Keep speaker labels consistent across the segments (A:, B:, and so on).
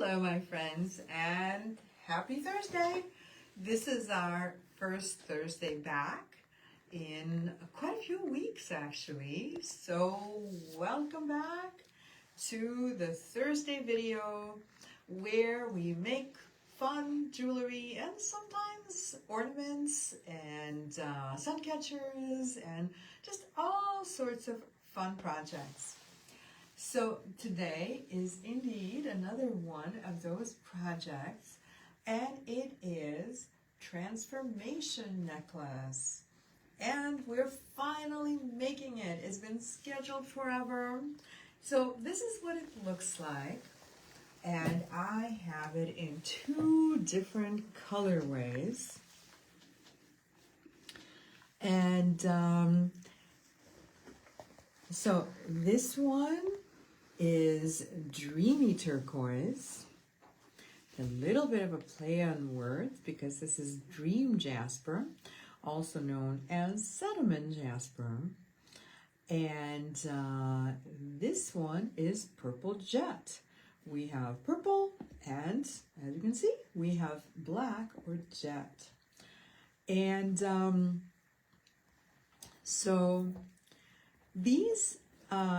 A: Hello, my friends, and happy Thursday. This is our first Thursday back in quite a few weeks, actually. So welcome back to the Thursday video where we make fun jewelry and sometimes ornaments and sun catchers and just all sorts of fun projects. So today is indeed another one of those projects, and it is transformation necklace. And we're finally making it. It's been scheduled forever. So this is what it looks like. And I have it in two different colorways. And so this one is dreamy turquoise, a little bit of a play on words because this is dream jasper, also known as sediment jasper, and this one is purple jet. We have purple, and as you can see, we have black or jet. And so these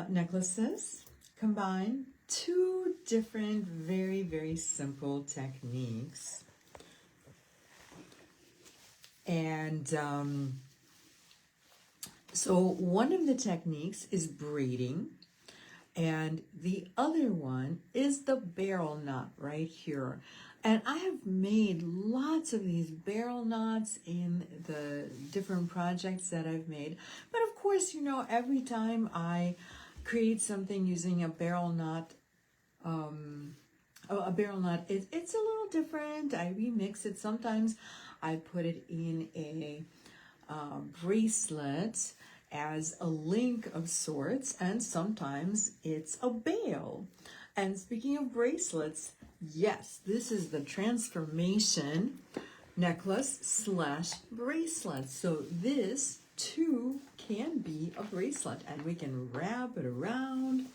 A: necklaces combine two different very, very simple techniques. And so one of the techniques is braiding, and the other one is the barrel knot right here. And I have made lots of these barrel knots in the different projects that I've made. But of course, you know, every time I create something using a barrel knot, it's a little different. I remix it. Sometimes I put it in a bracelet as a link of sorts, and sometimes it's a bail. And speaking of bracelets, yes, this is the transformation necklace slash bracelet. So this too can be a bracelet, and we can wrap it around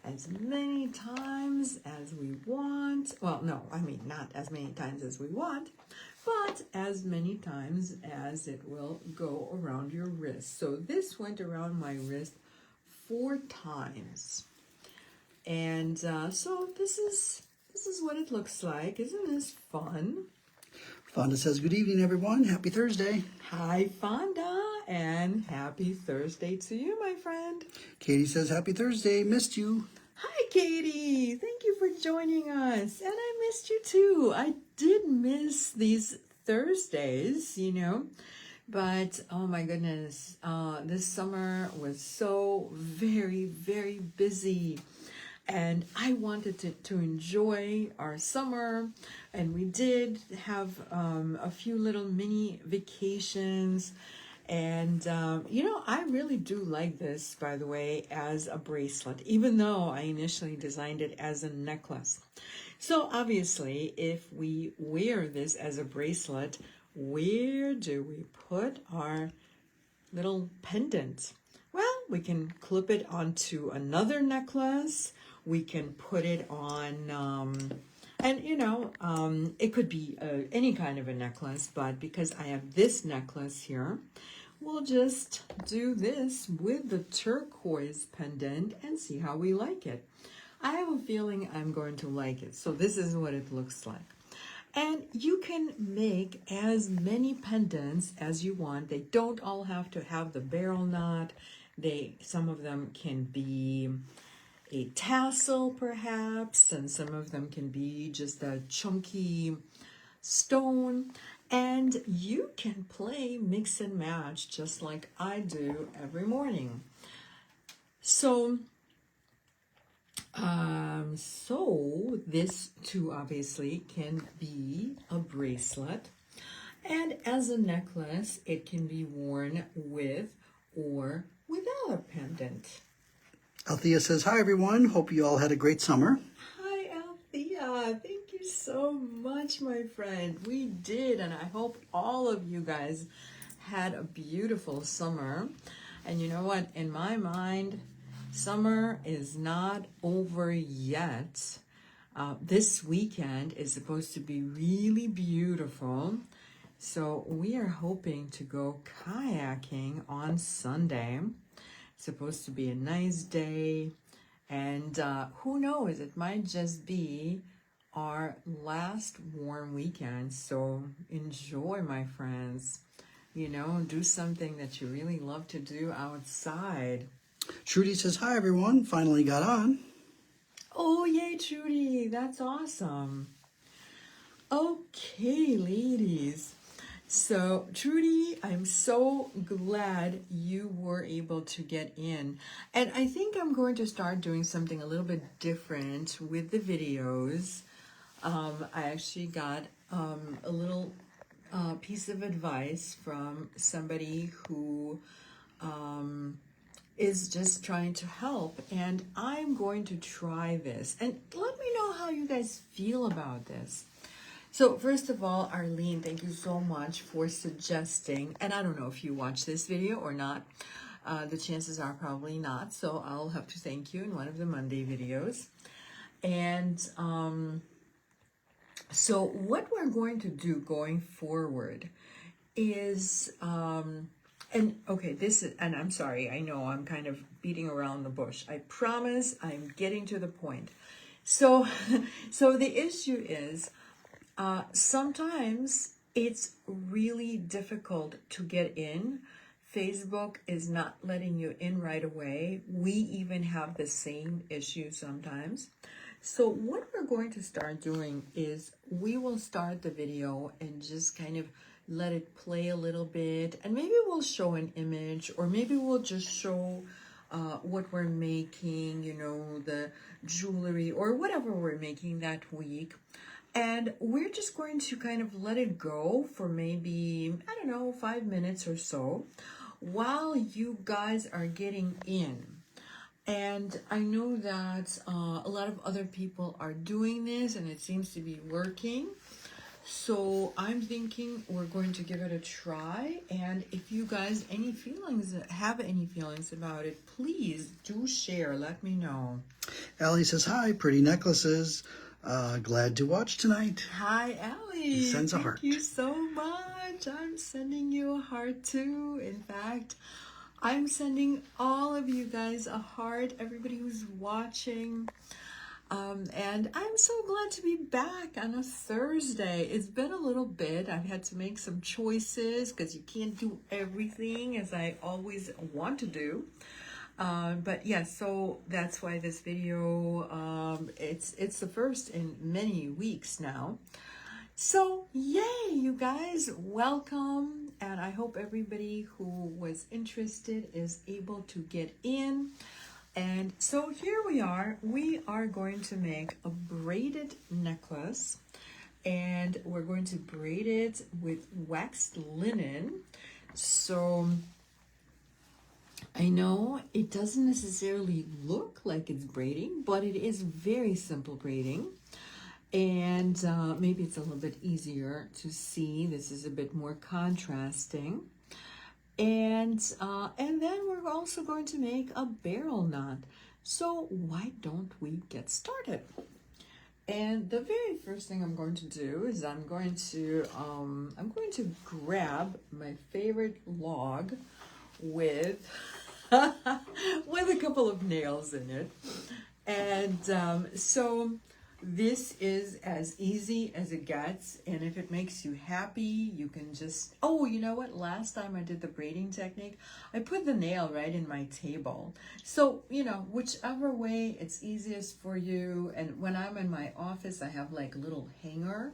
A: as many times as we want. Well, no, I mean not as many times as we want, but as many times as it will go around your wrist. So this went around my wrist 4 times. And so this is what it looks like. Isn't this fun?
B: Fonda says, good evening, everyone. Happy Thursday.
A: Hi, Fonda, and happy Thursday to you, my friend.
B: Katie says, happy Thursday. Missed you.
A: Hi, Katie. Thank you for joining us. And I missed you, too. I did miss these Thursdays, you know. But, oh, my goodness, this summer was so very, very busy. And I wanted to enjoy our summer, and we did have a few little mini vacations. And, you know, I really do like this, by the way, as a bracelet, even though I initially designed it as a necklace. So obviously, if we wear this as a bracelet, where do we put our little pendant? Well, we can clip it onto another necklace. We can put it on, and you know, it could be any kind of a necklace, but because I have this necklace here, we'll just do this with the turquoise pendant and see how we like it. I have a feeling I'm going to like it. So this is what it looks like. And you can make as many pendants as you want. They don't all have to have the barrel knot. Some of them can be a tassel perhaps, and some of them can be just a chunky stone. And you can play mix and match just like I do every morning. So this too obviously can be a bracelet, and as a necklace it can be worn with or without a pendant.
B: Althea says, hi, everyone. Hope you all had a great summer.
A: Hi, Althea. Thank you so much, my friend. We did, and I hope all of you guys had a beautiful summer. And you know what? In my mind, summer is not over yet. This weekend is supposed to be really beautiful. So we are hoping to go kayaking on Sunday. It's supposed to be a nice day. And who knows, it might just be our last warm weekend. So enjoy, my friends. You know, do something that you really love to do outside.
B: Trudy says, hi, everyone. Finally got on.
A: Oh, yay, Trudy. That's awesome. Okay, ladies. So, Trudy, I'm so glad you were able to get in. And I think I'm going to start doing something a little bit different with the videos. I actually got a little piece of advice from somebody who is just trying to help, and I'm going to try this. And let me know how you guys feel about this. So first of all, Arlene, thank you so much for suggesting, and I don't know if you watch this video or not. The chances are probably not, so I'll have to thank you in one of the Monday videos. And so what we're going to do going forward is, and okay, this is, and I'm sorry, I know I'm kind of beating around the bush. I promise I'm getting to the point. So, so the issue is, sometimes it's really difficult to get in. Facebook is not letting you in right away. We even have the same issue sometimes. So what we're going to start doing is we will start the video and just kind of let it play a little bit, and maybe we'll show an image, or maybe we'll just show what we're making, you know, the jewelry or whatever we're making that week. And we're just going to kind of let it go for maybe, I don't know, 5 minutes or so while you guys are getting in. And I know that a lot of other people are doing this and it seems to be working. So I'm thinking we're going to give it a try. And if you guys have any feelings about it, please do share. Let me know.
B: Allie says, hi, pretty necklaces. Glad to watch tonight.
A: Hi, Allie.
B: Sends a
A: Thank
B: heart.
A: you so much. I'm sending you a heart too. In fact, I'm sending all of you guys a heart, everybody who's watching. And I'm so glad to be back on a Thursday. It's been a little bit. I've had to make some choices because you can't do everything as I always want to do. But yeah, so that's why this video, it's the first in many weeks now. So yay, you guys, welcome. And I hope everybody who was interested is able to get in. And so here we are going to make a braided necklace, and we're going to braid it with waxed linen. So I know it doesn't necessarily look like it's braiding, but it is very simple braiding. And maybe it's a little bit easier to see. This is a bit more contrasting. And then we're also going to make a barrel knot. So why don't we get started? And the very first thing I'm going to do is I'm going to grab my favorite log with with a couple of nails in it. And so this is as easy as it gets, and if it makes you happy, you can just, oh, you know what, last time I did the braiding technique, I put the nail right in my table. So, you know, whichever way it's easiest for you. And when I'm in my office, I have like a little hanger.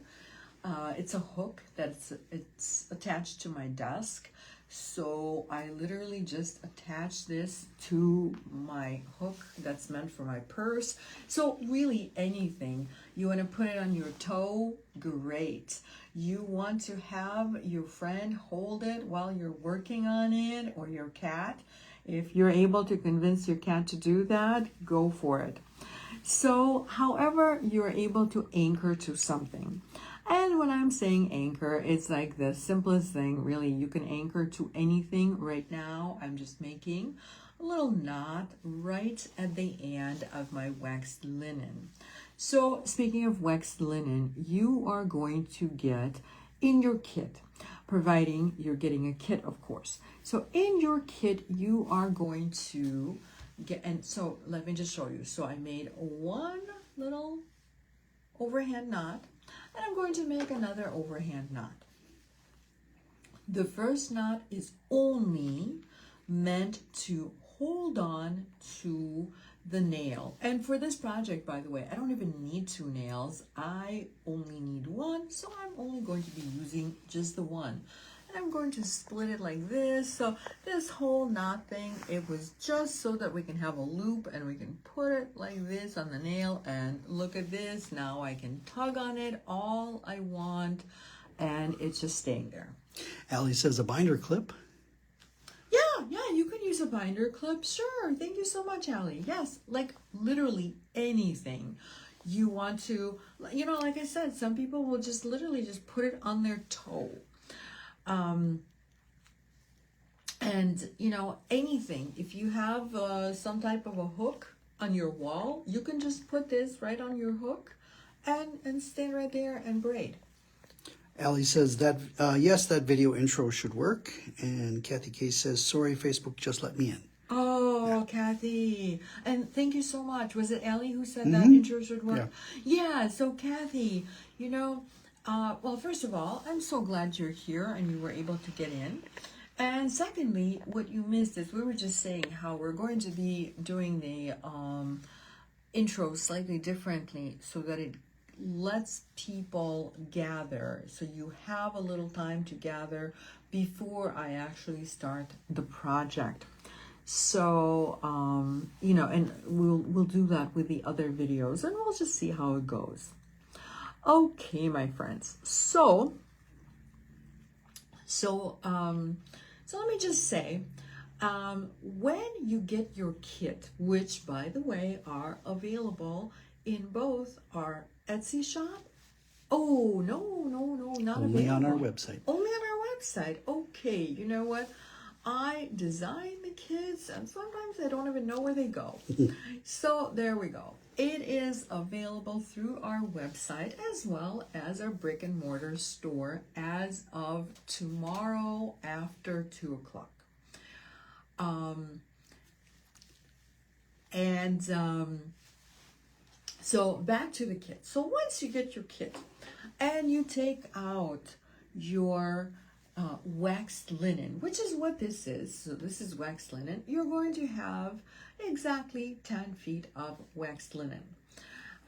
A: It's a hook it's attached to my desk. So I literally just attach this to my hook that's meant for my purse. So really anything. You want to put it on your toe? Great. You want to have your friend hold it while you're working on it, or your cat? If you're able to convince your cat to do that, go for it. So however you're able to anchor to something. And when I'm saying anchor, it's like the simplest thing, really. You can anchor to anything. Right now, I'm just making a little knot right at the end of my waxed linen. So speaking of waxed linen, you are going to get in your kit, providing you're getting a kit, of course. So in your kit, you are going to get, and so let me just show you. So I made one little overhand knot, and I'm going to make another overhand knot. The first knot is only meant to hold on to the nail. And for this project, by the way, I don't even need 2 nails. I only need 1, so I'm only going to be using just the one. And I'm going to split it like this. So this whole knot thing, it was just so that we can have a loop and we can put it like this on the nail. And look at this. Now I can tug on it all I want, and it's just staying there.
B: Allie says a binder clip.
A: Yeah, you can use a binder clip. Sure. Thank you so much, Allie. Yes, like literally anything you want to, you know, like I said, some people will just literally just put it on their toe. And, you know, anything. If you have some type of a hook on your wall, you can just put this right on your hook and stand right there and braid.
B: Allie says that, yes, that video intro should work. And Kathy K says, sorry, Facebook just let me in.
A: Oh, yeah. Kathy. And thank you so much. Was it Allie who said that intro should work? Yeah, so Kathy, you know, well, first of all, I'm so glad you're here and you were able to get in. And secondly, what you missed is we were just saying how we're going to be doing the intro slightly differently so that it lets people gather, so you have a little time to gather before I actually start the project. So you know, and we'll do that with the other videos, and we'll just see how it goes. Okay, my friends, so let me just say, when you get your kit, which by the way are available in both our Etsy shop. Oh, no, not
B: Only
A: available.
B: on our website.
A: Only on our website. Okay, you know what? I design the kits and sometimes I don't even know where they go. So there we go. It is available through our website as well as our brick and mortar store as of tomorrow after 2 o'clock. So back to the kit. So once you get your kit and you take out your waxed linen, which is what this is. So this is waxed linen. You're going to have exactly 10 feet of waxed linen.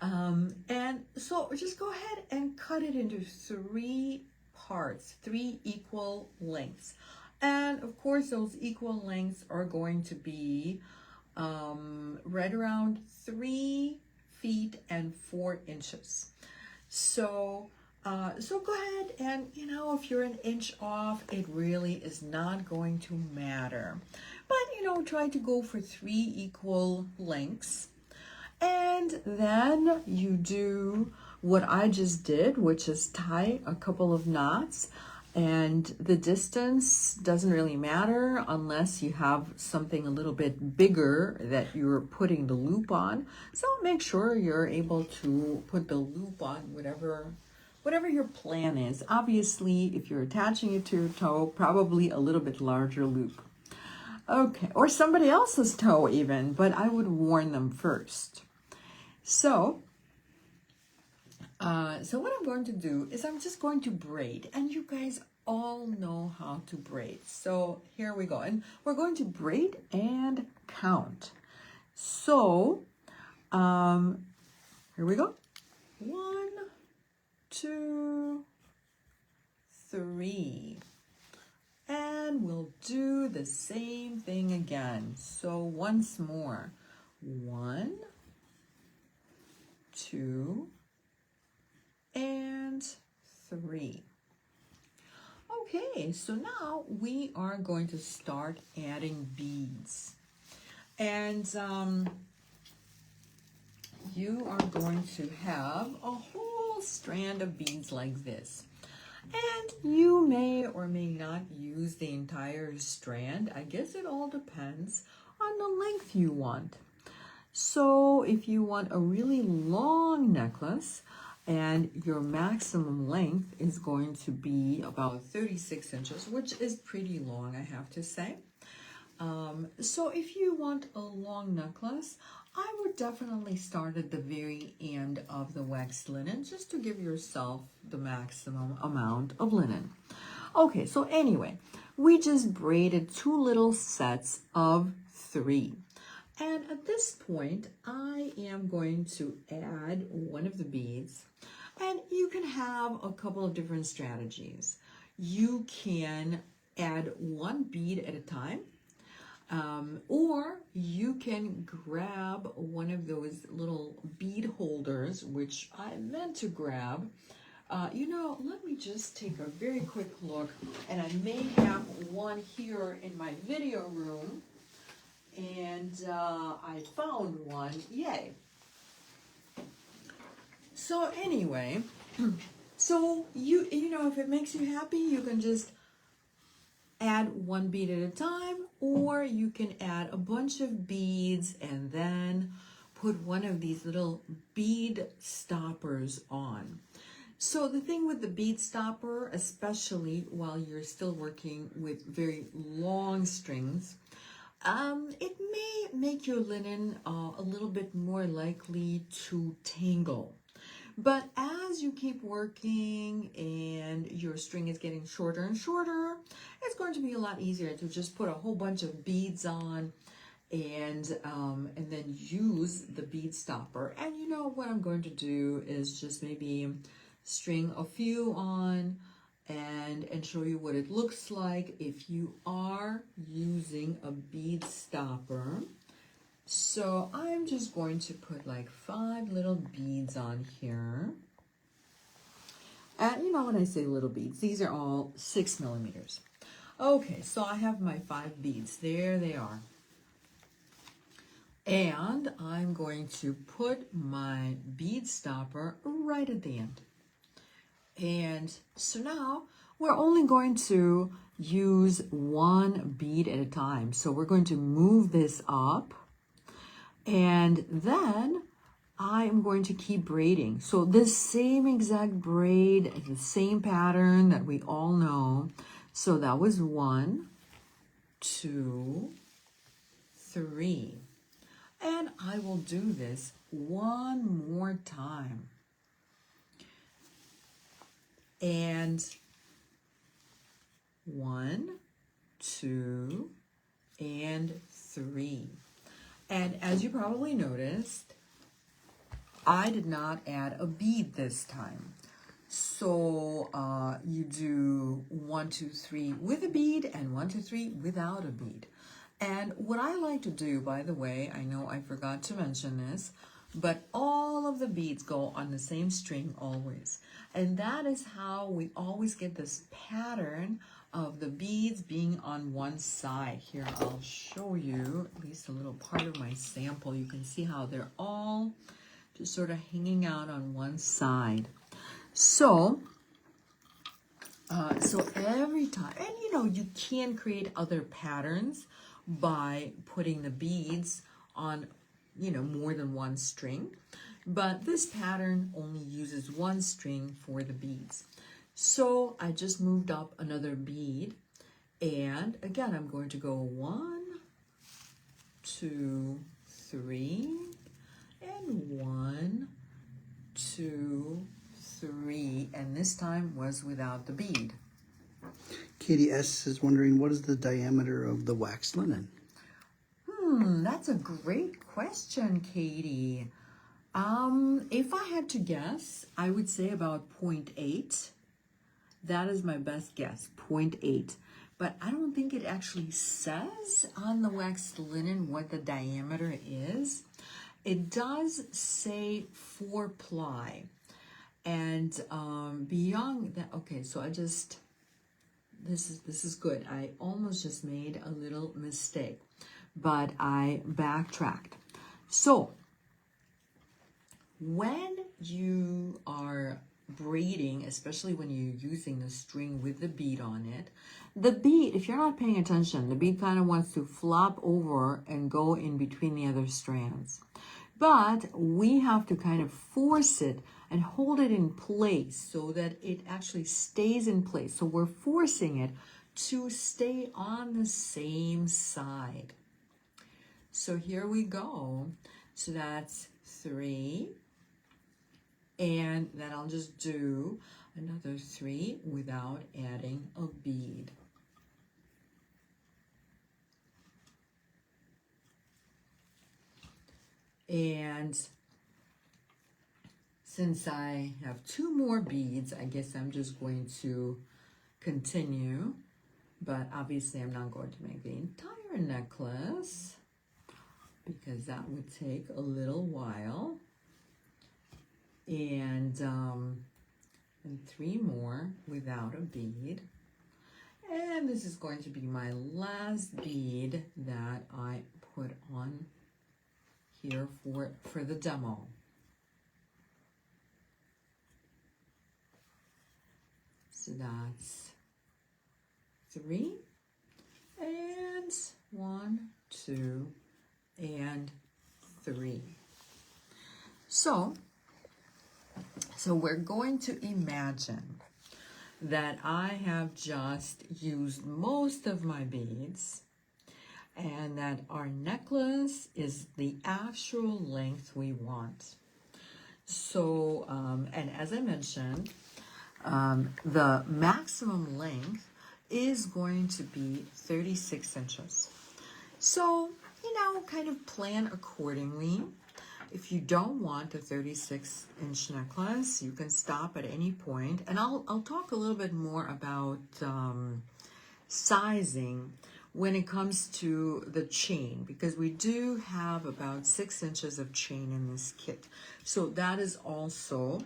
A: And so just go ahead and cut it into 3 parts, 3 equal lengths. And of course, those equal lengths are going to be right around 3 feet and 4 inches. So go ahead and, you know, if you're an inch off, it really is not going to matter. But, you know, try to go for 3 equal lengths. And then you do what I just did, which is tie a couple of knots. And the distance doesn't really matter unless you have something a little bit bigger that you're putting the loop on. So make sure you're able to put the loop on whatever your plan is. Obviously, if you're attaching it to your toe, probably a little bit larger loop. Okay, or somebody else's toe even, but I would warn them first. So what I'm going to do is I'm just going to braid, and you guys all know how to braid. So here we go, and we're going to braid and count. So here we go. 1, 2, 3. And we'll do the same thing again. So once more. 1, 2, and 3. Okay, so now we are going to start adding beads. And you are going to have a whole strand of beads like this. And you may or may not use the entire strand. I guess it all depends on the length you want. So if you want a really long necklace and your maximum length is going to be about 36 inches, which is pretty long, I have to say. So if you want a long necklace, I would definitely start at the very end of the waxed linen just to give yourself the maximum amount of linen. Okay, so anyway, we just braided 2 little sets of 3. And at this point, I am going to add one of the beads. And you can have a couple of different strategies. You can add 1 bead at a time. Or you can grab one of those little bead holders, which I meant to grab. Let me just take a very quick look, and I may have one here in my video room, and I found one, yay. So anyway, so if it makes you happy, you can just add 1 bead at a time, or you can add a bunch of beads and then put one of these little bead stoppers on. So the thing with the bead stopper, especially while you're still working with very long strings, it may make your linen a little bit more likely to tangle. But as you keep working and your string is getting shorter and shorter, it's going to be a lot easier to just put a whole bunch of beads on and then use the bead stopper. And what I'm going to do is just maybe string a few on and show you what it looks like if you are using a bead stopper. So I'm just going to put like 5 little beads on here. And when I say little beads, these are all 6 millimeters. Okay, so I have my 5 beads. There they are. And I'm going to put my bead stopper right at the end. And so now we're only going to use 1 bead at a time. So we're going to move this up. And then I'm going to keep braiding. So this same exact braid, the same pattern that we all know. So that was 1, 2, 3. And I will do this 1 more time. And 1, 2, and 3. And as you probably noticed, I did not add a bead this time. So you do 1, 2, 3 with a bead and 1, 2, 3 without a bead. And what I like to do, by the way, I know I forgot to mention this, but all of the beads go on the same string always. And that is how we always get this pattern of the beads being on one side. Here, I'll show you at least a little part of my sample. You can see how they're all just sort of hanging out on one side. So every time, and you can create other patterns by putting the beads on, more than one string. But this pattern only uses 1 string for the beads. So I just moved up another bead, and again I'm going to go 1, 2, 3, and 1, 2, 3, and this time was without the bead.
B: Katie S. is wondering, what is the diameter of the waxed linen?
A: That's a great question, Katie. If I had to guess, I would say about 0.8. That is my best guess, 0.8. But I don't think it actually says on the waxed linen what the diameter is. It does say 4-ply. And beyond that, okay, so this is good. I almost just made a little mistake, but I backtracked. So when you are braiding, especially when you're using the string with the bead on it, the bead, if you're not paying attention, the bead kind of wants to flop over and go in between the other strands. But we have to kind of force it and hold it in place so that it actually stays in place. So we're forcing it to stay on the same side. So here we go. So that's 3. And then I'll just do another 3 without adding a bead. And since I have 2 more beads, I guess I'm just going to continue. But obviously I'm not going to make the entire necklace because that would take a little while. And 3 more without a bead. And this is going to be my last bead that I put on here for the demo. So that's 3 and 1, 2, and 3. So we're going to imagine that I have just used most of my beads and that our necklace is the actual length we want. So, and as I mentioned, the maximum length is going to be 36 inches. So, kind of plan accordingly. If you don't want a 36-inch necklace, you can stop at any point. And I'll talk a little bit more about sizing when it comes to the chain, because we do have about 6 inches of chain in this kit. So that is also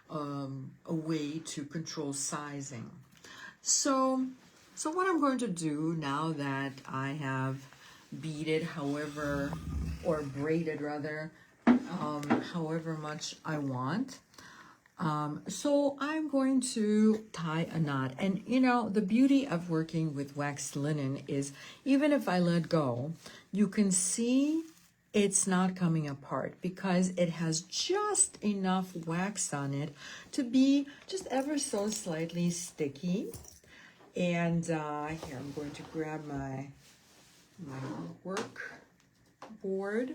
A: a way to control sizing. So what I'm going to do now that I have beaded or braided rather, however much I want. So I'm going to tie a knot. And the beauty of working with waxed linen is even if I let go, you can see it's not coming apart because it has just enough wax on it to be just ever so slightly sticky. And here I'm going to grab my work board.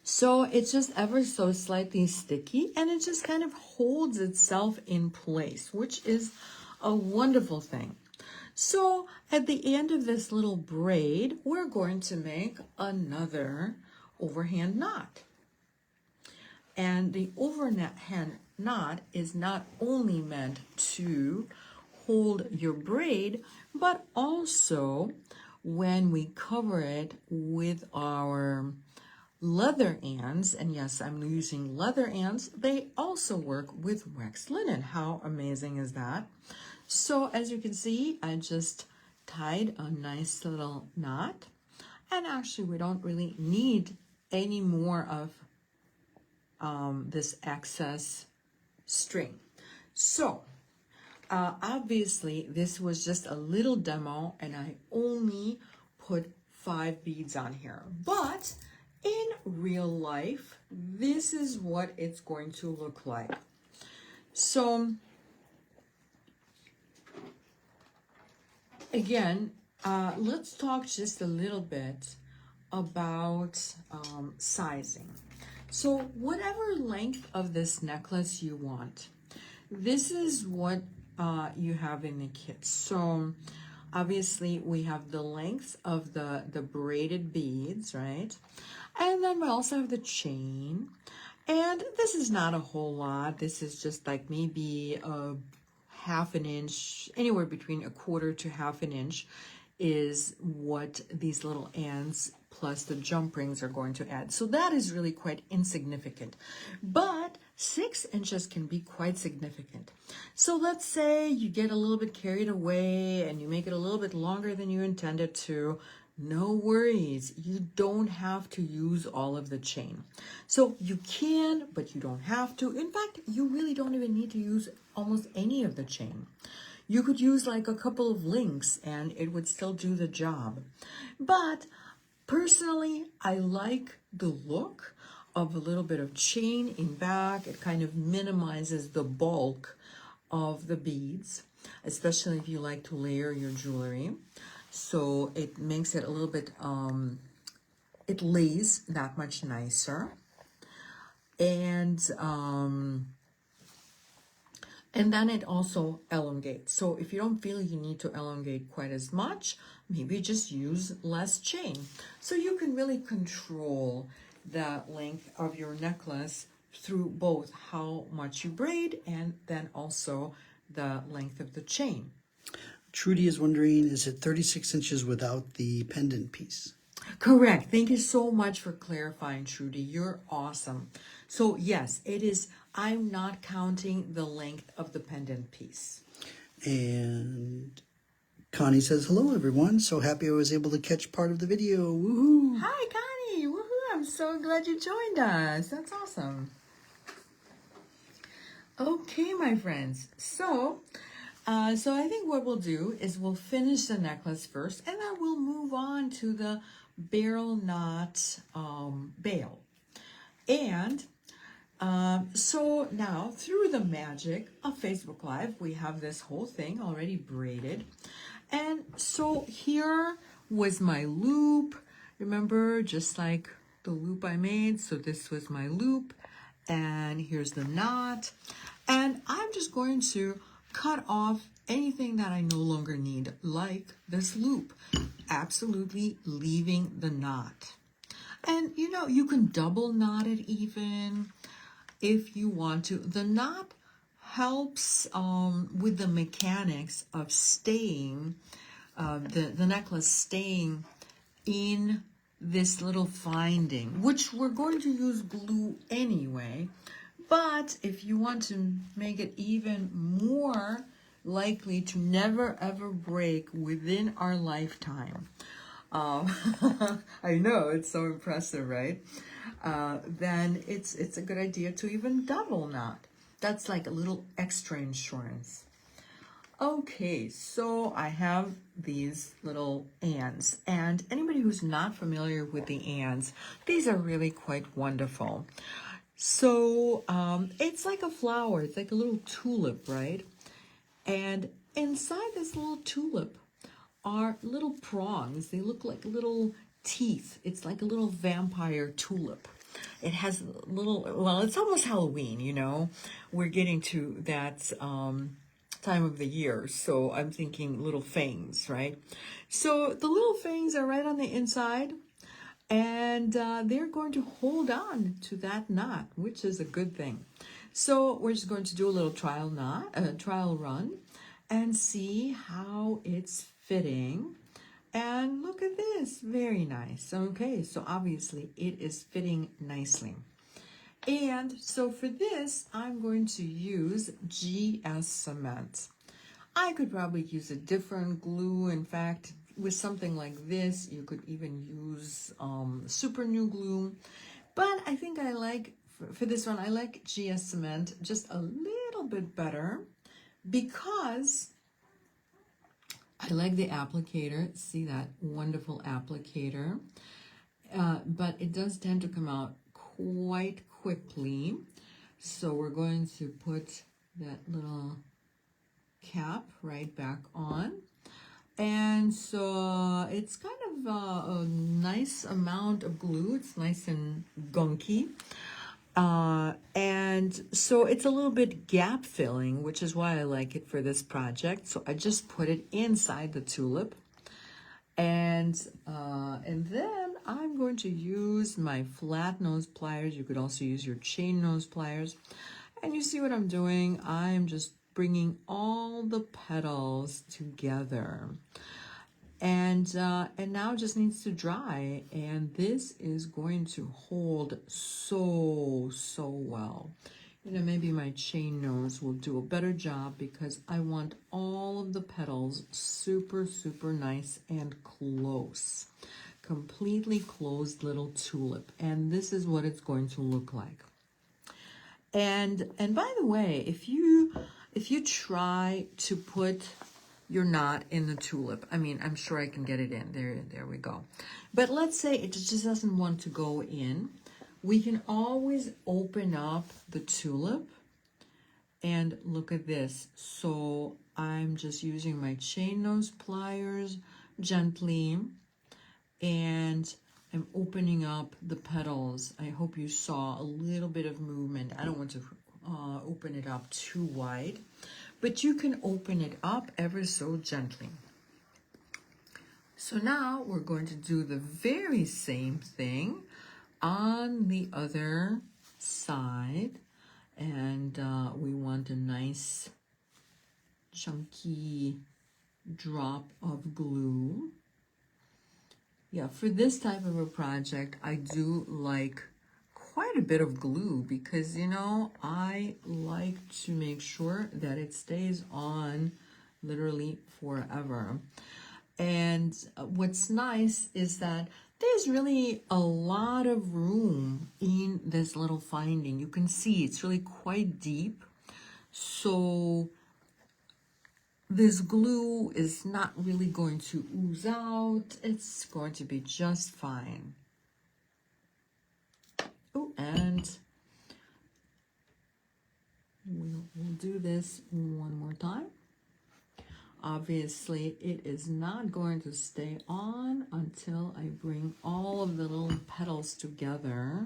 A: So it's just ever so slightly sticky and it just kind of holds itself in place, which is a wonderful thing. So at the end of this little braid, we're going to make another overhand knot. And the overhand knot is not only meant to hold your braid, but also when we cover it with our leather ends, and yes, I'm using leather ends, they also work with waxed linen. How amazing is that? So as you can see, I just tied a nice little knot, and actually we don't really need any more of this excess string. So obviously this was just a little demo and I only put 5 beads on here, but in real life, this is what it's going to look like. So again, let's talk just a little bit about sizing. So whatever length of this necklace you want, this is what you have in the kit. So obviously we have the length of the braided beads, right? And then we also have the chain. And this is not a whole lot. This is just like maybe a half an inch, anywhere between a quarter to half an inch is what these little ends plus the jump rings are going to add. So that is really quite insignificant. But 6 inches can be quite significant. So let's say you get a little bit carried away and you make it a little bit longer than you intended to. no worries. You don't have to use all of the chain. So you can, but you don't have to. In fact, you really don't even need to use almost any of the chain. You could use like a couple of links and it would still do the job. But personally, I like the look of a little bit of chain in back. It kind of minimizes the bulk of the beads, especially if you like to layer your jewelry. So it makes it a little bit, it lays that much nicer. And then it also elongates. So if you don't feel you need to elongate quite as much, maybe just use less chain. So you can really control the length of your necklace through both how much you braid and then also the length of the chain.
B: Trudy is wondering, is it 36 inches without the pendant piece?
A: Correct. Thank you so much for clarifying, Trudy. You're awesome. So yes, it is. I'm not counting the length of the pendant piece.
B: And Connie says, hello, everyone. So happy I was able to catch part of the video. Woohoo!
A: Hi, Connie. Woohoo. I'm so glad you joined us. That's awesome. Okay, my friends. So I think what we'll do is we'll finish the necklace first, and then we'll move on to the barrel knot bail. And so now, through the magic of Facebook Live, we have this whole thing already braided. And so here was my loop. Remember, just like the loop I made. So this was my loop. And here's the knot. And I'm just going to cut off anything that I no longer need, like this loop. Absolutely leaving the knot. And you know, you can double knot it even if you want to. The knot helps with the mechanics of staying, the necklace staying in this little finding, which we're going to use glue anyway. But if you want to make it even more likely to never ever break within our lifetime, I know, it's so impressive, right? Then it's a good idea to even double knot. That's like a little extra insurance. Okay, so I have these little ands, and anybody who's not familiar with the ands, these are really quite wonderful. So it's like a flower, it's like a little tulip, right? And inside this little tulip are little prongs. They look like little teeth. It's like a little vampire tulip. It has little, well, it's almost Halloween, you know. We're getting to that time of the year, so I'm thinking little fangs, right? So the little fangs are right on the inside, and they're going to hold on to that knot, which is a good thing. So we're just going to do a little trial run, and see how it's fitting. And look at this, very nice. Okay, so obviously it is fitting nicely. And so for this, I'm going to use GS cement. I could probably use a different glue. In fact, with something like this, you could even use super new glue. But I think I like, for this one, I like GS cement just a little bit better because I like the applicator. See that wonderful applicator? But it does tend to come out quite quickly. So we're going to put that little cap right back on. And so it's kind of a nice amount of glue. It's nice and gunky. And so it's a little bit gap filling, which is why I like it for this project. So I just put it inside the tulip. And then I'm going to use my flat nose pliers. You could also use your chain nose pliers. And you see what I'm doing? I'm just bringing all the petals together. And now it just needs to dry. And this is going to hold so well. You know, maybe my chain nose will do a better job because I want all of the petals super, super nice and close. Completely closed little tulip. And this is what it's going to look like. And by the way, if you try to put your knot in the tulip, I mean, I'm sure I can get it in. There we go. But let's say it just doesn't want to go in. We can always open up the tulip and look at this. So I'm just using my chain nose pliers gently, and I'm opening up the petals. I hope you saw a little bit of movement. I don't want to open it up too wide, but you can open it up ever so gently. So now we're going to do the very same thing on the other side, and we want a nice chunky drop of glue. Yeah, for this type of a project, I do like quite a bit of glue because, you know, I like to make sure that it stays on literally forever. And what's nice is that there's really a lot of room in this little finding. You can see it's really quite deep. So this glue is not really going to ooze out. It's going to be just fine. Oh, and we'll do this one more time. Obviously, it is not going to stay on until I bring all of the little petals together.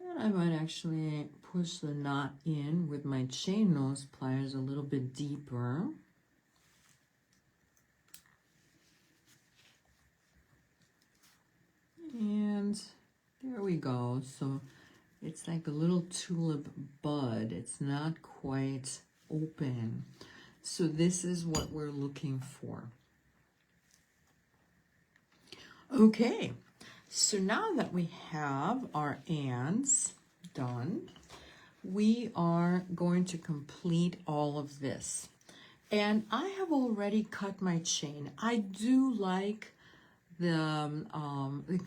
A: And I might actually push the knot in with my chain nose pliers a little bit deeper. And there we go. So it's like a little tulip bud. It's not quite open. So this is what we're looking for. Okay, so now that we have our ands done, we are going to complete all of this. And I have already cut my chain. I do like the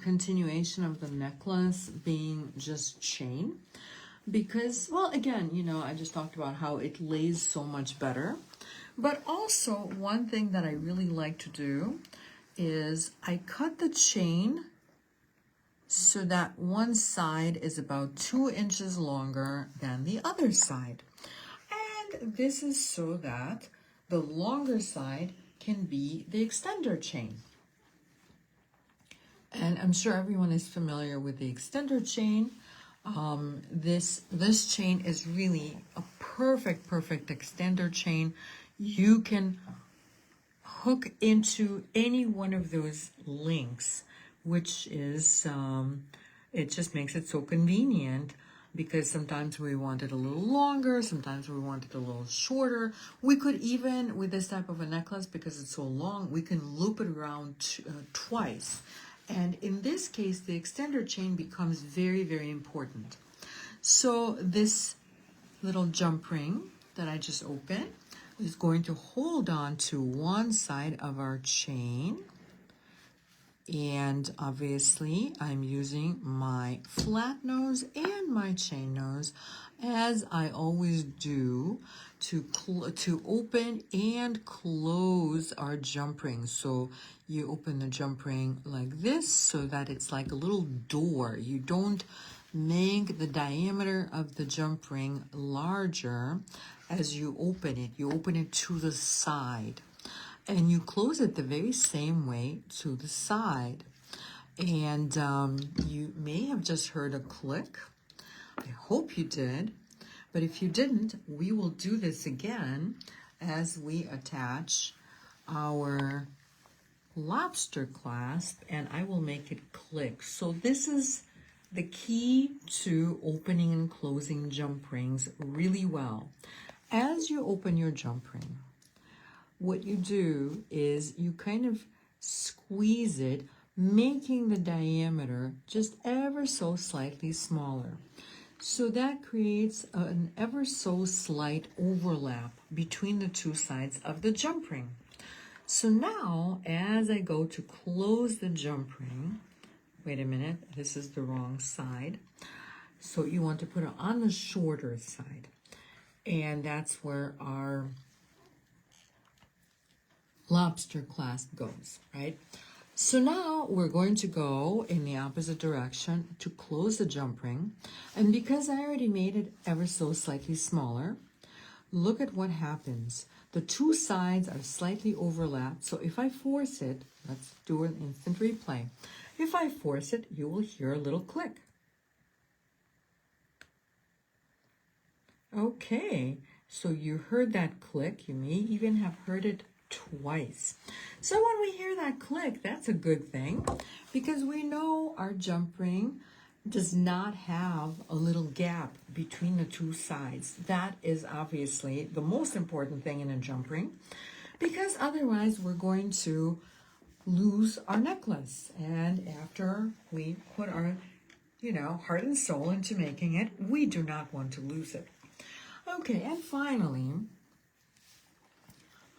A: continuation of the necklace being just chain because, well, again, you know, I just talked about how it lays so much better. But also one thing that I really like to do is I cut the chain so that one side is about 2 inches longer than the other side. And this is so that the longer side can be the extender chain. And I'm sure everyone is familiar with the extender chain. This chain is really a perfect extender chain. You can hook into any one of those links, which is, it just makes it so convenient because sometimes we want it a little longer, sometimes we want it a little shorter. We could even, with this type of a necklace, because it's so long, we can loop it around twice. And in this case, the extender chain becomes very important. So this little jump ring that I just opened is going to hold on to one side of our chain. And obviously, I'm using my flat nose and my chain nose, as I always do, to open and close our jump ring. So you open the jump ring like this so that it's like a little door. You don't make the diameter of the jump ring larger as you open it. You open it to the side. And you close it the very same way to the side. And you may have just heard a click. I hope you did. But if you didn't, we will do this again as we attach our lobster clasp, and I will make it click. So this is the key to opening and closing jump rings really well. As you open your jump ring, what you do is you kind of squeeze it, making the diameter just ever so slightly smaller. So that creates an ever so slight overlap between the two sides of the jump ring. So now, as I go to close the jump ring, wait a minute, this is the wrong side. So you want to put it on the shorter side. And that's where our lobster clasp goes, right? So now we're going to go in the opposite direction to close the jump ring. And because I already made it ever so slightly smaller, look at what happens. The two sides are slightly overlapped. So if I force it, let's do an instant replay. If I force it, you will hear a little click. Okay, so you heard that click. You may even have heard it twice. So when we hear that click, that's a good thing because we know our jump ring does not have a little gap between the two sides. That is obviously the most important thing in a jump ring because otherwise we're going to lose our necklace. And after we put our, heart and soul into making it, we do not want to lose it. Okay, and finally,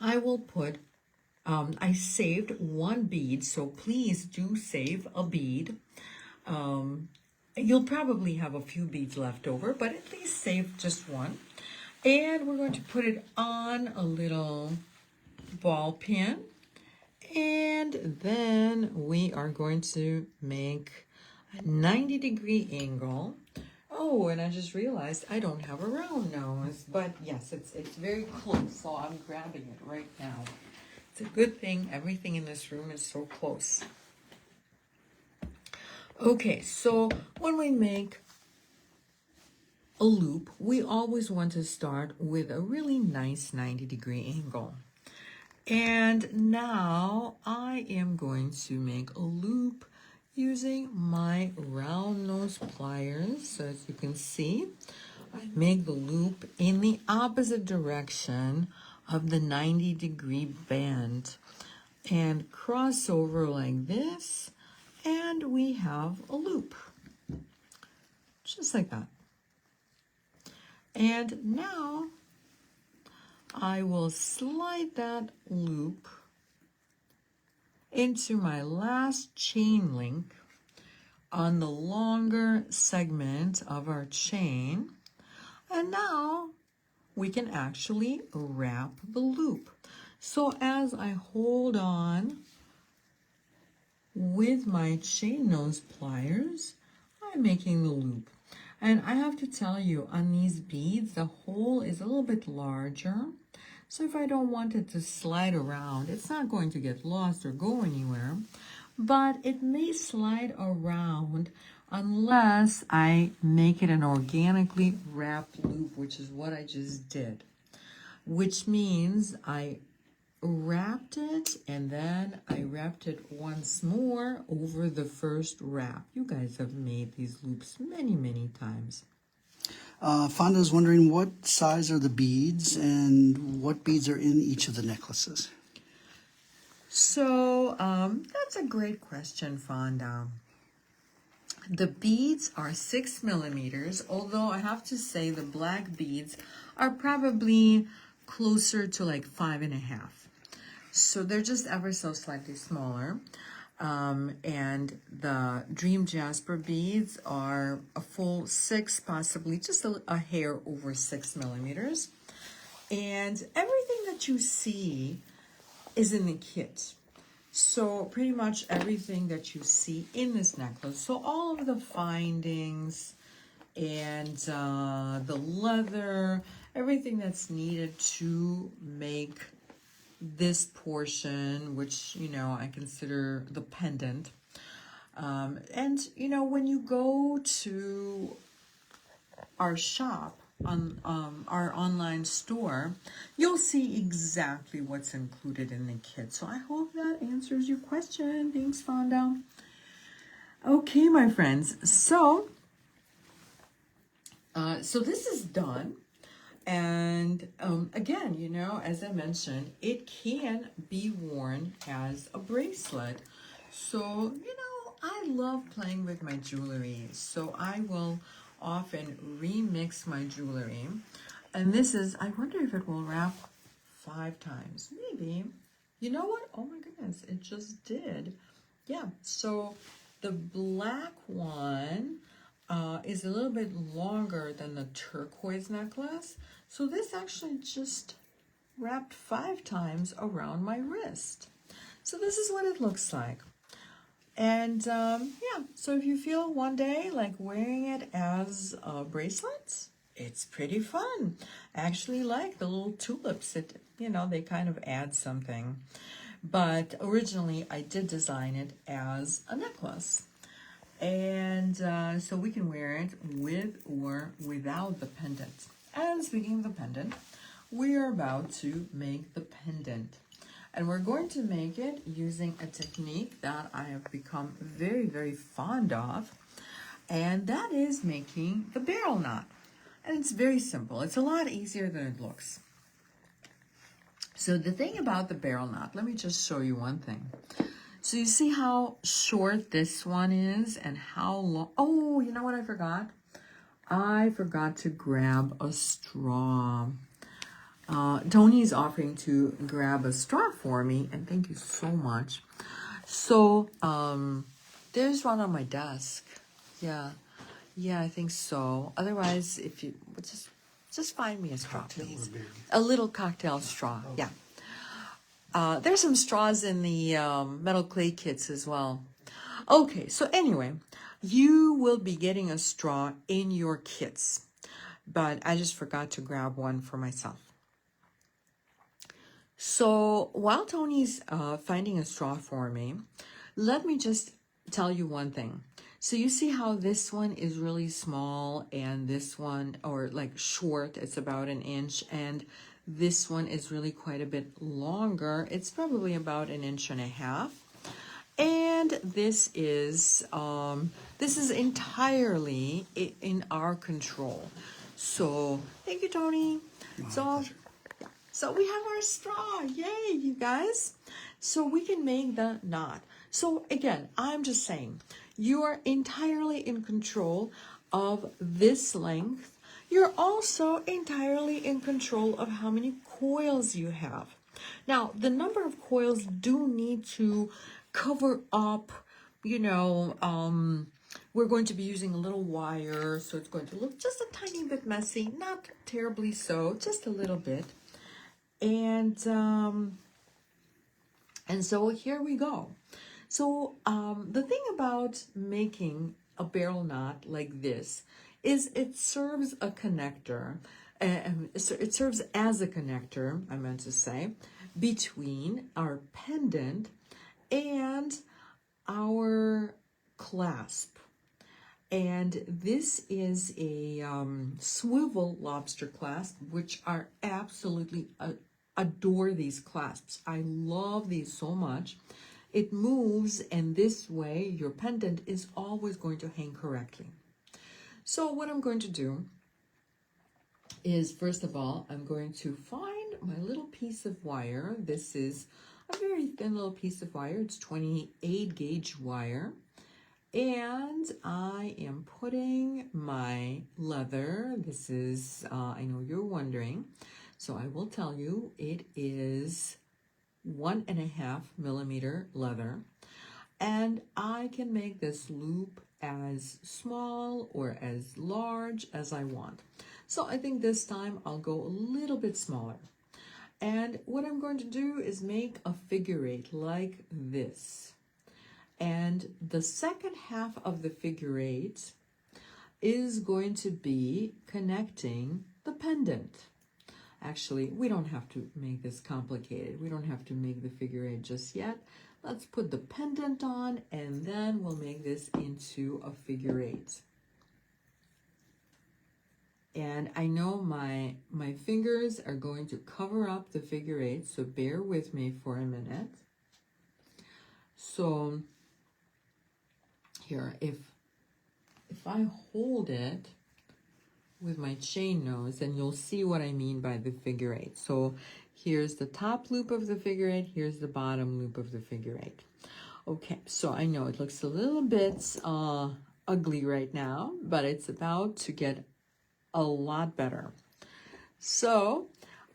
A: I will put, I saved one bead, so please do save a bead. You'll probably have a few beads left over, but at least save just one. And we're going to put it on a little ball pin. And then we are going to make a 90-degree angle. Oh, and I just realized I don't have a round nose, but yes, it's very close, so I'm grabbing it right now. It's a good thing everything in this room is so close. Okay, so when we make a loop, we always want to start with a really nice 90-degree angle. And now I am going to make a loop using my round nose pliers. So as you can see, I make the loop in the opposite direction of the 90-degree bend and cross over like this, and we have a loop, just like that. And now I will slide that loop into my last chain link on the longer segment of our chain. And now we can actually wrap the loop. So as I hold on with my chain nose pliers, I'm making the loop. And I have to tell you, on these beads, the hole is a little bit larger. So if I don't want it to slide around, it's not going to get lost or go anywhere, but it may slide around unless I make it an organically wrapped loop, which is what I just did, which means I wrapped it and then I wrapped it once more over the first wrap. You guys have made these loops many, many times.
B: Fonda's wondering what size are the beads and what beads are in each of the necklaces?
A: So that's a great question, Fonda. The beads are 6 millimeters, although I have to say the black beads are probably closer to like 5.5. So they're just ever so slightly smaller. And the Dream Jasper beads are a full 6, possibly just a hair over 6 millimeters. And everything that you see is in the kit. So pretty much everything that you see in this necklace. So all of the findings and the leather, everything that's needed to make this portion, which, I consider the pendant. And, when you go to our shop, on our online store, you'll see exactly what's included in the kit. So I hope that answers your question. Thanks, Fonda. Okay, my friends. So this is done. And again, as I mentioned, it can be worn as a bracelet. So, you know, I love playing with my jewelry. So I will often remix my jewelry. And this is, I wonder if it will wrap 5 times. Maybe. You know what? Oh my goodness, it just did. Yeah, so the black one is a little bit longer than the turquoise necklace. So this actually just wrapped 5 times around my wrist. So this is what it looks like. And yeah, so if you feel one day like wearing it as a bracelet, it's pretty fun. I actually like the little tulips. It, you know, they kind of add something. But originally I did design it as a necklace. And so we can wear it with or without the pendant. And speaking of the pendant, we are about to make the pendant. And we're going to make it using a technique that I have become very, very fond of. And that is making the barrel knot. And it's very simple. It's a lot easier than it looks. So the thing about the barrel knot, let me just show you one thing. So you see how short this one is and how long. Oh, you know what I forgot? I forgot to grab a straw. Tony's offering to grab a straw for me, and thank you so much. So there's one on my desk. Yeah, I think so. Otherwise, if you just find me a straw, please. A little cocktail straw. Okay. Yeah. There's some straws in the metal clay kits as well. Okay, so anyway, you will be getting a straw in your kits, but I just forgot to grab one for myself. So while Tony's finding a straw for me, let me just tell you one thing. So you see how this one is really small and this one, or like short, it's about 1 inch, and this one is really quite a bit longer. It's probably about 1.5 inches. And this is entirely in our control. So thank you, Tony. So we have our straw. Yay, you guys. So we can make the knot. So again, I'm just saying, you are entirely in control of this length. You're also entirely in control of how many coils you have. Now, the number of coils do need to cover up, you know, we're going to be using a little wire, so it's going to look just a tiny bit messy, not terribly so, just a little bit. And so here we go. So the thing about making a barrel knot like this is it serves a connector. It serves as a connector, I meant to say, between our pendant and our clasp. And this is a swivel lobster clasp, which are absolutely adore these clasps. I love these so much. It moves, and this way your pendant is always going to hang correctly. So what I'm going to do is, first of all, I'm going to find my little piece of wire. This is a very thin little piece of wire. It's 28 gauge wire. And I am putting my leather. This is, I know you're wondering, so I will tell you, it is 1.5 millimeter leather. And I can make this loop as small or as large as I want. So I think this time I'll go a little bit smaller. And what I'm going to do is make a figure 8 like this. And the second half of the figure 8 is going to be connecting the pendant. Actually, we don't have to make this complicated. We don't have to make the figure 8 just yet. Let's put the pendant on, and then we'll make this into a figure 8. And I know my fingers are going to cover up the figure 8, so bear with me for a minute. So here, if I hold it with my chain nose, then you'll see what I mean by the figure 8. So here's the top loop of the figure 8, here's the bottom loop of the figure 8. Okay, so I know it looks a little bit ugly right now, but it's about to get a lot better. So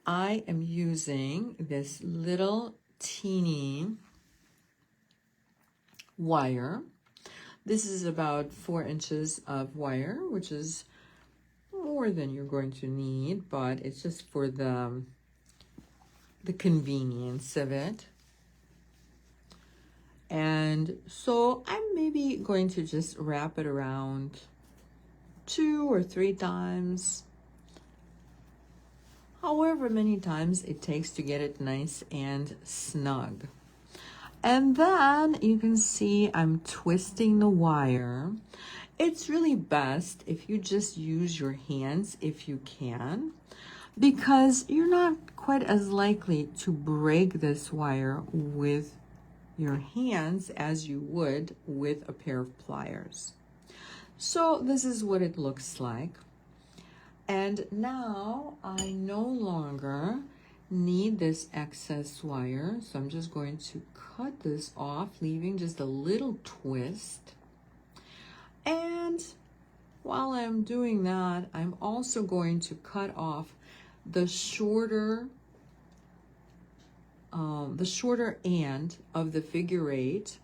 A: I am using this little teeny wire. This is about 4 inches of wire, which is more than you're going to need, but it's just for the convenience of it. And so I'm maybe going to just wrap it around 2 or 3 times, however many times it takes to get it nice and snug. And then you can see I'm twisting the wire. It's really best if you just use your hands if you can, because you're not quite as likely to break this wire with your hands as you would with a pair of pliers. So this is what it looks like. And now I no longer need this excess wire, so I'm just going to cut this off, leaving just a little twist. And while I'm doing that, I'm also going to cut off the shorter end of the figure 8,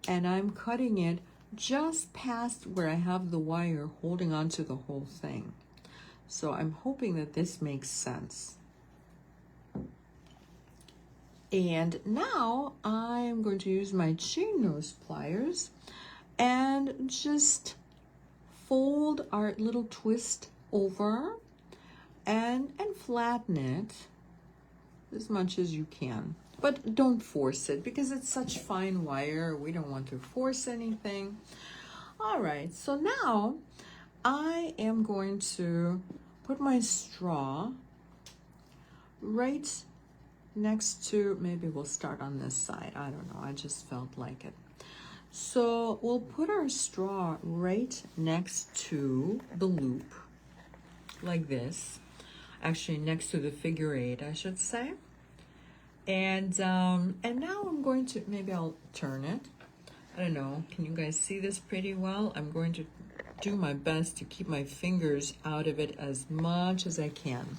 A: and I'm cutting it just past where I have the wire holding on to the whole thing. So I'm hoping that this makes sense. And now I'm going to use my chain nose pliers and just fold our little twist over and flatten it as much as you can. But don't force it because it's such fine wire. We don't want to force anything. All right, so now I am going to put my straw right next to, maybe we'll start on this side. I don't know, I just felt like it. So we'll put our straw right next to the loop, like this. Actually, next to the figure 8, I should say. And now I'm going to, maybe I'll turn it. I don't know, can you guys see this pretty well? I'm going to do my best to keep my fingers out of it as much as I can.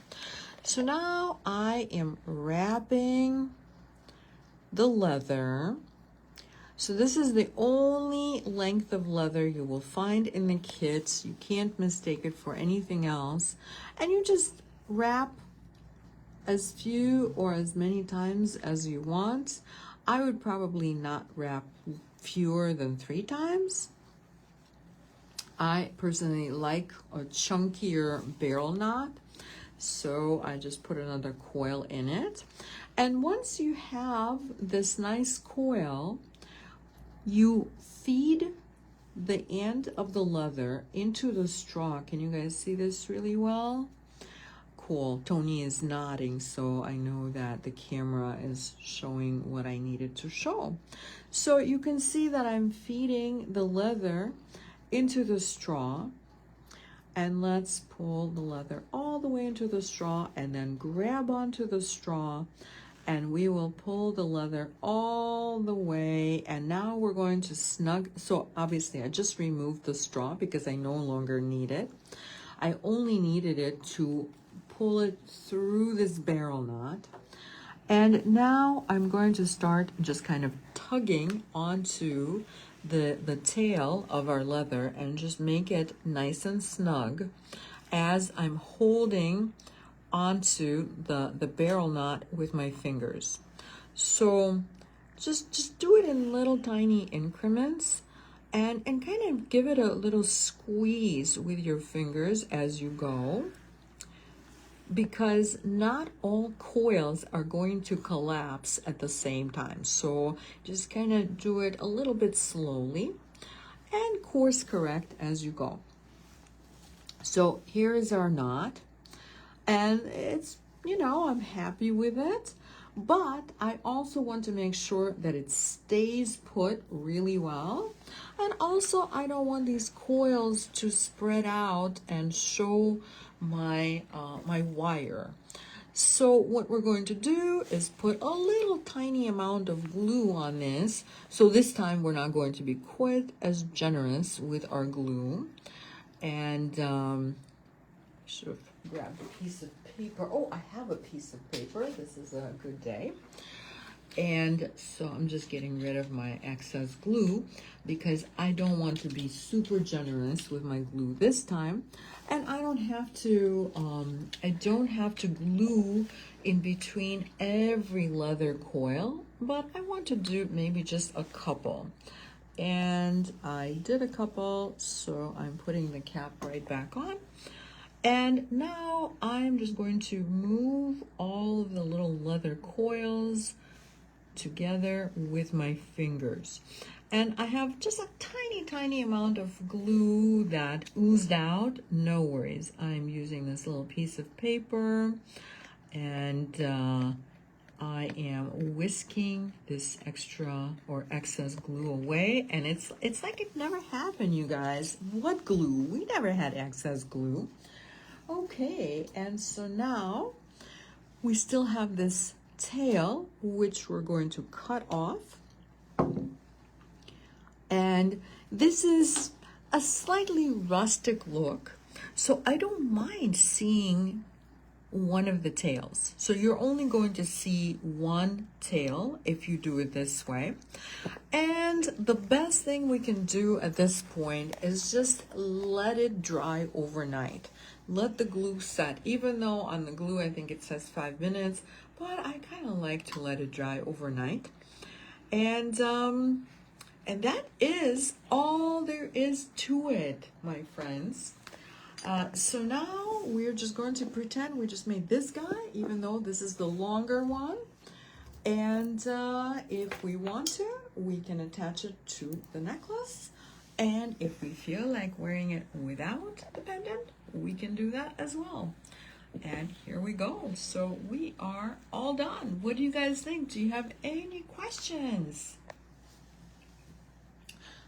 A: So now I am wrapping the leather. So this is the only length of leather you will find in the kits. You can't mistake it for anything else. And you just wrap as few or as many times as you want. I would probably not wrap fewer than 3 times. I personally like a chunkier barrel knot, so I just put another coil in it. And once you have this nice coil, you feed the end of the leather into the straw. Can you guys see this really well? Cool. Tony is nodding, so I know that the camera is showing what I needed to show. So you can see that I'm feeding the leather into the straw, and let's pull the leather all the way into the straw and then grab onto the straw, and we will pull the leather all the way. And now we're going to snug. So obviously I just removed the straw because I no longer need it. I only needed it to pull it through this barrel knot. And now I'm going to start just kind of tugging onto the tail of our leather and just make it nice and snug as I'm holding onto the barrel knot with my fingers. So just do it in little tiny increments and kind of give it a little squeeze with your fingers as you go, because not all coils are going to collapse at the same time. So just kind of do it a little bit slowly and course correct as you go. So here is our knot, and it's, you know, I'm happy with it, but I also want to make sure that it stays put really well. And also I don't want these coils to spread out and show my my wire. So what we're going to do is put a little tiny amount of glue on this. So this time we're not going to be quite as generous with our glue. And should have grabbed a piece of paper. Oh, I have a piece of paper. This is a good day. And so I'm just getting rid of my excess glue because I don't want to be super generous with my glue this time. And I don't have to glue in between every leather coil, but I want to do maybe just a couple. And I did a couple, so I'm putting the cap right back on. And now I'm just going to move all of the little leather coils together with my fingers. And I have just a tiny amount of glue that oozed out. No worries. I'm using this little piece of paper, and I am whisking this extra or excess glue away, and it's like it never happened, you guys. What glue? We never had excess glue. Okay, and so now we still have this tail, which we're going to cut off. And this is a slightly rustic look, so I don't mind seeing one of the tails. So you're only going to see one tail if you do it this way. And the best thing we can do at this point is just let it dry overnight. Let the glue set, even though on the glue I think it says 5 minutes, but I kind of like to let it dry overnight. And that is all there is to it, my friends. So now we're just going to pretend we just made this guy, even though this is the longer one. And if we want to, we can attach it to the necklace. And if we feel like wearing it without the pendant, we can do that as well. And here we go. So we are all done. What do you guys think? Do you have any questions?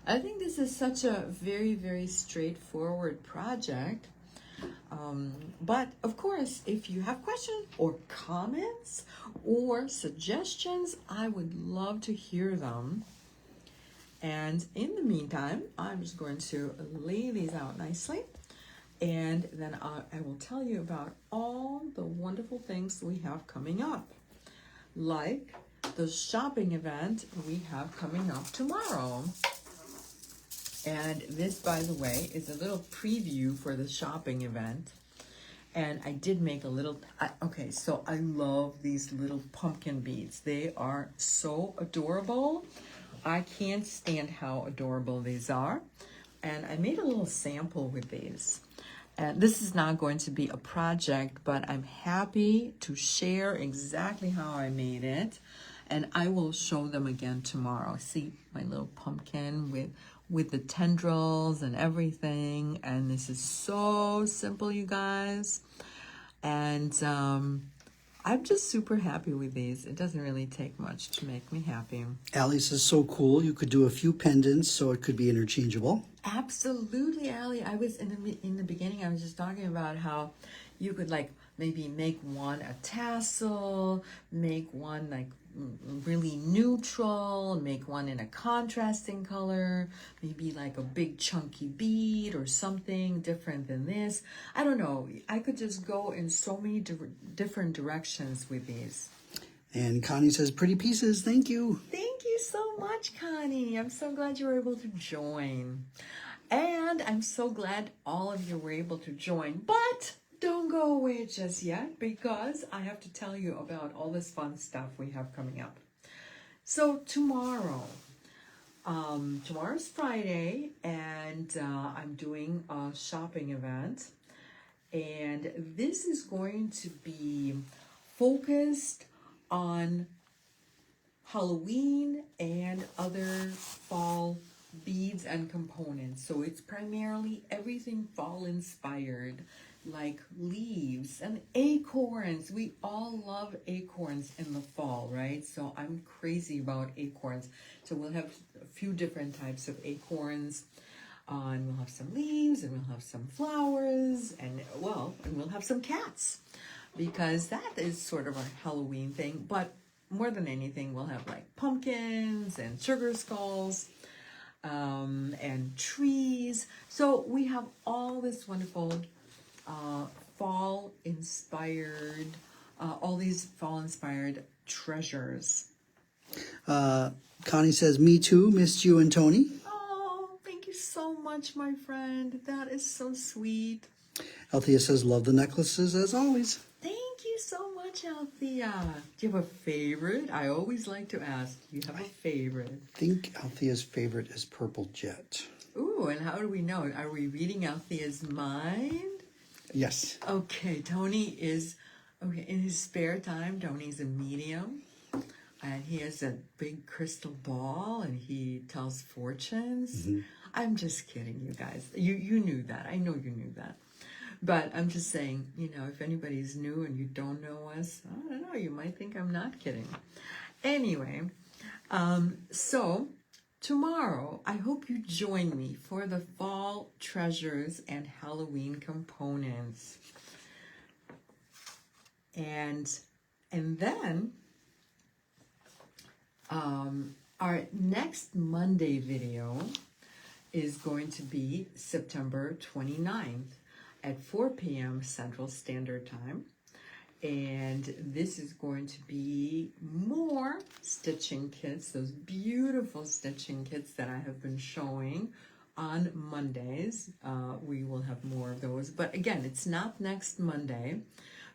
A: I think this is such a very straightforward project. But of course, if you have questions or comments or suggestions, I would love to hear them. And in the meantime, I'm just going to lay these out nicely. And then I will tell you about all the wonderful things we have coming up. Like the shopping event we have coming up tomorrow. And this, by the way, is a little preview for the shopping event. And I did make a little, okay, so I love these little pumpkin beads. They are so adorable. I can't stand how adorable these are. And I made a little sample with these. And this is not going to be a project, but I'm happy to share exactly how I made it. And I will show them again tomorrow. See my little pumpkin with the tendrils and everything. And this is so simple, you guys. And I'm just super happy with these. It doesn't really take much to make me happy.
B: Allie says, so cool. You could do a few pendants, so it could be interchangeable.
A: Absolutely, Allie. I was in the beginning, I was just talking about how you could like maybe make one a tassel, make one like really neutral, make one in a contrasting color, maybe like a big chunky bead or something different than this. I don't know. I could just go in so many different directions with these.
B: And Connie says, pretty pieces. Thank you.
A: Thank you so much, Connie. I'm so glad you were able to join. And I'm so glad all of you were able to join. But don't go away just yet, because I have to tell you about all this fun stuff we have coming up. So tomorrow's Friday, and I'm doing a shopping event. And this is going to be focused on Halloween and other fall beads and components. So it's primarily everything fall inspired, like leaves and acorns. We all love acorns in the fall, right? So I'm crazy about acorns. So we'll have a few different types of acorns. And we'll have some leaves, and we'll have some flowers, and we'll have some cats. because that is sort of our Halloween thing. But more than anything, we'll have like pumpkins and sugar skulls, and trees. So we have all this wonderful fall inspired, all these fall inspired treasures.
B: Connie says, me too, missed you and Tony.
A: Oh, thank you so much, my friend. That is so sweet.
B: Althea says, love the necklaces as always.
A: Thank you so much, Althea. Do you have a favorite? I always like to ask, do you have a favorite?
B: I think Althea's favorite is Purple Jet.
A: Ooh, and how do we know? Are we reading Althea's mind?
B: Yes.
A: Okay, Tony is, okay, in his spare time, Tony's a medium. And he has a big crystal ball and he tells fortunes. I'm just kidding, you guys. You knew that. I know you knew that. But I'm just saying, you know, if anybody's new and you don't know us, I don't know, you might think I'm not kidding. Anyway, so tomorrow, I hope you join me for the fall treasures and Halloween components. And then our next Monday video is going to be September 29th at 4 p.m. Central Standard Time. And this is going to be more stitching kits, those beautiful stitching kits that I have been showing on Mondays. We will have more of those. But again, it's not next Monday,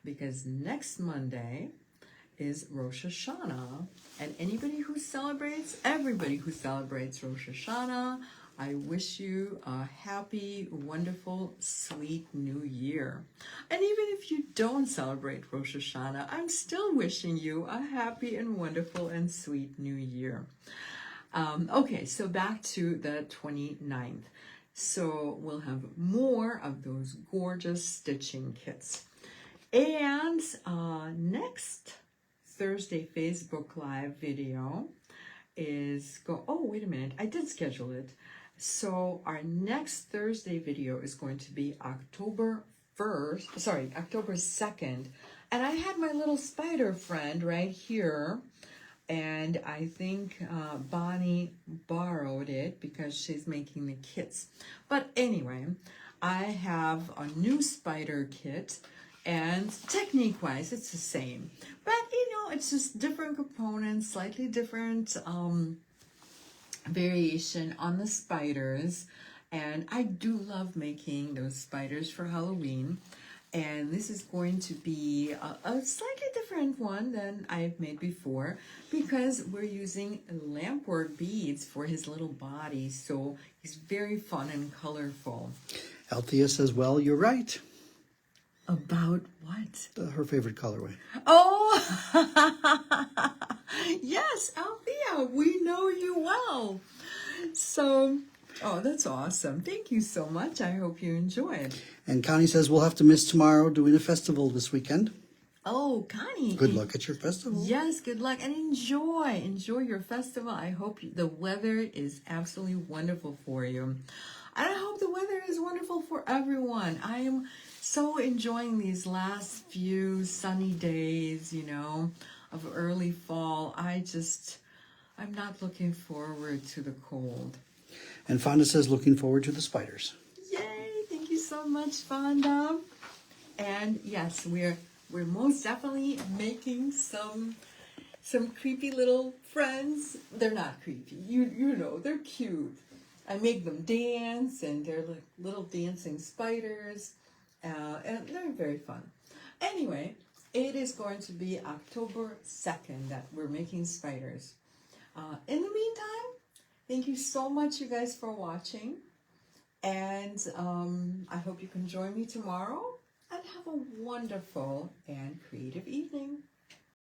A: because next Monday is Rosh Hashanah. And everybody who celebrates Rosh Hashanah, I wish you a happy, wonderful, sweet new year. And even if you don't celebrate Rosh Hashanah, I'm still wishing you a happy and wonderful and sweet new year. Okay, so back to the 29th. So we'll have more of those gorgeous stitching kits. And next Thursday Facebook Live video is oh, wait a minute, I did schedule it. So our next Thursday video is going to be October 2nd. And I had my little spider friend right here. And I think Bonnie borrowed it because she's making the kits. But anyway, I have a new spider kit. And technique-wise, it's the same. But, you know, it's just different components, slightly different variation on the spiders. And I do love making those spiders for Halloween. And this is going to be a slightly different one than I've made before, because we're using lampwork beads for his little body. So he's very fun and colorful.
B: Althea says, well, you're right.
A: About what?
B: Her favorite colorway.
A: Oh, yes, Althea, we know you well. So, oh, that's awesome. Thank you so much. I hope you enjoyed.
B: And Connie says, we'll have to miss tomorrow doing a festival this weekend.
A: Oh, Connie.
B: Good luck at your festival.
A: Yes, good luck and enjoy. Enjoy your festival. I hope the weather is absolutely wonderful for you. And I hope the weather is wonderful for everyone. I am so enjoying these last few sunny days, you know, of early fall. I'm not looking forward to the cold.
B: And Fonda says, looking forward to the spiders.
A: Yay! Thank you so much, Fonda. And yes, we're most definitely making some creepy little friends. They're not creepy. You know, they're cute. I make them dance, and they're like little dancing spiders. And they're very fun. Anyway, it is going to be October 2nd that we're making spiders. In the meantime, thank you so much, you guys, for watching. And I hope you can join me tomorrow. And have a wonderful and creative evening.